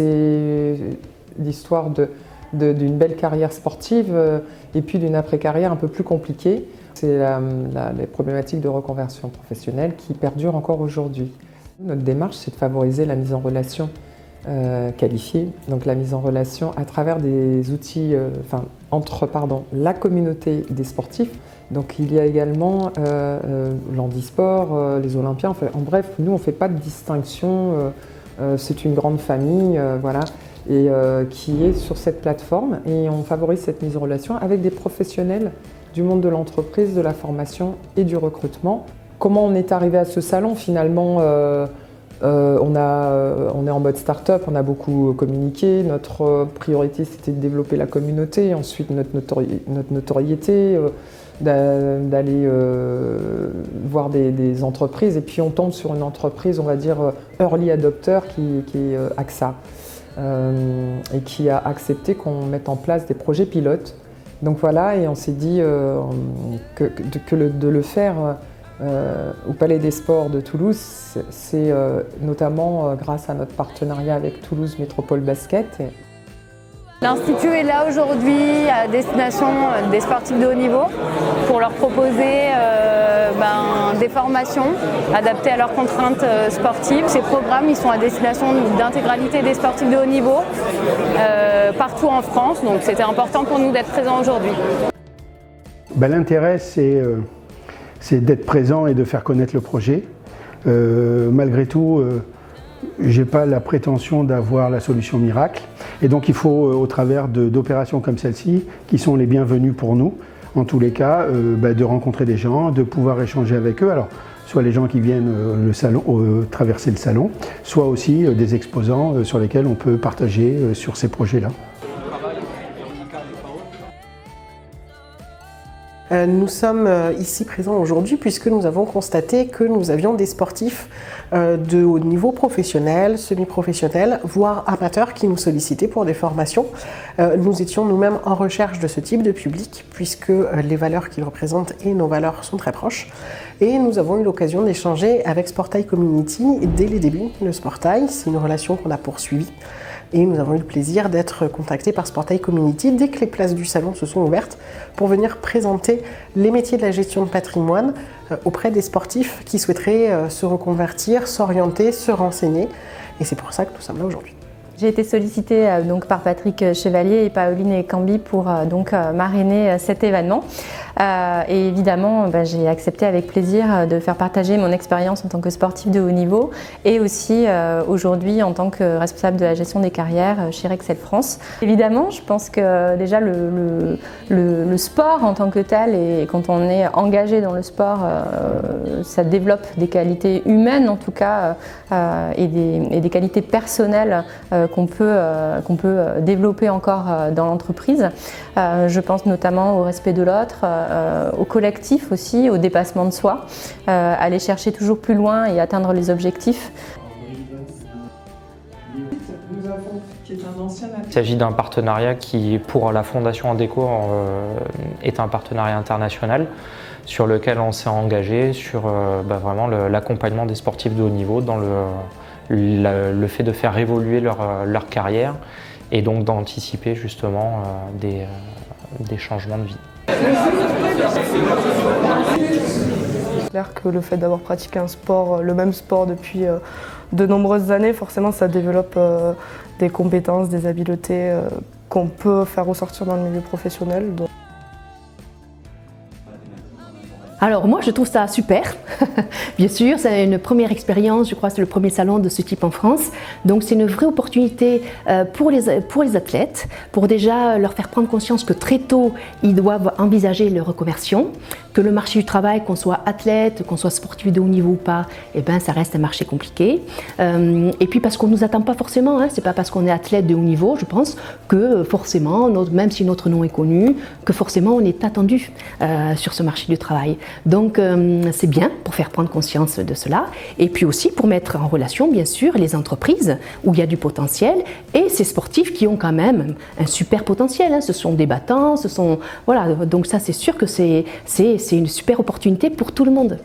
c'est l'histoire d'une belle carrière sportive et puis d'une après-carrière un peu plus compliquée. C'est les problématiques de reconversion professionnelle qui perdurent encore aujourd'hui. Notre démarche, c'est de favoriser la mise en relation qualifiée, donc la mise en relation à travers des outils, entre la communauté des sportifs. Donc il y a également l'handisport, les Olympiens, en bref, nous on ne fait pas de distinction, c'est une grande famille, voilà, et qui est sur cette plateforme, et on favorise cette mise en relation avec des professionnels du monde de l'entreprise, de la formation et du recrutement. Comment on est arrivé à ce salon finalement? On est en mode start-up, on a beaucoup communiqué. Notre priorité, c'était de développer la communauté, ensuite notre notoriété, d'aller voir des entreprises. Et puis on tombe sur une entreprise, on va dire, early adopter qui est AXA et qui a accepté qu'on mette en place des projets pilotes. Donc voilà, et on s'est dit de le faire au Palais des Sports de Toulouse, c'est notamment grâce à notre partenariat avec Toulouse Métropole Basket. L'Institut est là aujourd'hui à destination des sportifs de haut niveau pour leur proposer des formations adaptées à leurs contraintes sportives. Ces programmes ils sont à destination d'intégralité des sportifs de haut niveau partout en France, donc c'était important pour nous d'être présents aujourd'hui. L'intérêt c'est d'être présent et de faire connaître le projet. Malgré tout, je n'ai pas la prétention d'avoir la solution miracle. Et donc il faut, au travers d'opérations comme celle-ci, qui sont les bienvenues pour nous, en tous les cas, de rencontrer des gens, de pouvoir échanger avec eux. Alors, soit les gens qui viennent traverser le salon, soit aussi des exposants sur lesquels on peut partager sur ces projets-là. Nous sommes ici présents aujourd'hui puisque nous avons constaté que nous avions des sportifs de haut niveau professionnel, semi-professionnel, voire amateurs qui nous sollicitaient pour des formations. Nous étions nous-mêmes en recherche de ce type de public puisque les valeurs qu'ils représentent et nos valeurs sont très proches. Et nous avons eu l'occasion d'échanger avec Sportail Community dès les débuts de Sportail. C'est une relation qu'on a poursuivie. Et nous avons eu le plaisir d'être contactés par Sportail Community dès que les places du salon se sont ouvertes pour venir présenter les métiers de la gestion de patrimoine auprès des sportifs qui souhaiteraient se reconvertir, s'orienter, se renseigner. Et c'est pour ça que nous sommes là aujourd'hui. J'ai été sollicitée par Patrick Chevalier et Pauline Cambi pour marrainer cet événement. Et évidemment, j'ai accepté avec plaisir de faire partager mon expérience en tant que sportif de haut niveau et aussi aujourd'hui en tant que responsable de la gestion des carrières chez Rexel France. Évidemment, je pense que déjà le sport en tant que tel, et quand on est engagé dans le sport, ça développe des qualités humaines en tout cas et des qualités personnelles qu'on peut développer encore dans l'entreprise. Je pense notamment au respect de l'autre, au collectif aussi, au dépassement de soi, aller chercher toujours plus loin et atteindre les objectifs. Il s'agit d'un partenariat qui, pour la Fondation Andeco, est un partenariat international sur lequel on s'est engagé sur vraiment l'accompagnement des sportifs de haut niveau dans le fait de faire évoluer leur carrière et donc d'anticiper justement des changements de vie. C'est clair que le fait d'avoir pratiqué le même sport depuis de nombreuses années, forcément ça développe des compétences, des habiletés qu'on peut faire ressortir dans le milieu professionnel. Alors moi je trouve ça super, bien sûr c'est une première expérience, je crois que c'est le premier salon de ce type en France, donc c'est une vraie opportunité pour les athlètes, pour déjà leur faire prendre conscience que très tôt ils doivent envisager leur reconversion, que le marché du travail, qu'on soit athlète, qu'on soit sportif de haut niveau ou pas, ça reste un marché compliqué. Et puis parce qu'on ne nous attend pas forcément, c'est pas parce qu'on est athlète de haut niveau, je pense, que forcément, même si notre nom est connu, que forcément on est attendu sur ce marché du travail. Donc c'est bien pour faire prendre conscience de cela et puis aussi pour mettre en relation bien sûr les entreprises où il y a du potentiel et ces sportifs qui ont quand même un super potentiel, ce sont des battants, voilà, donc ça c'est sûr que c'est une super opportunité pour tout le monde.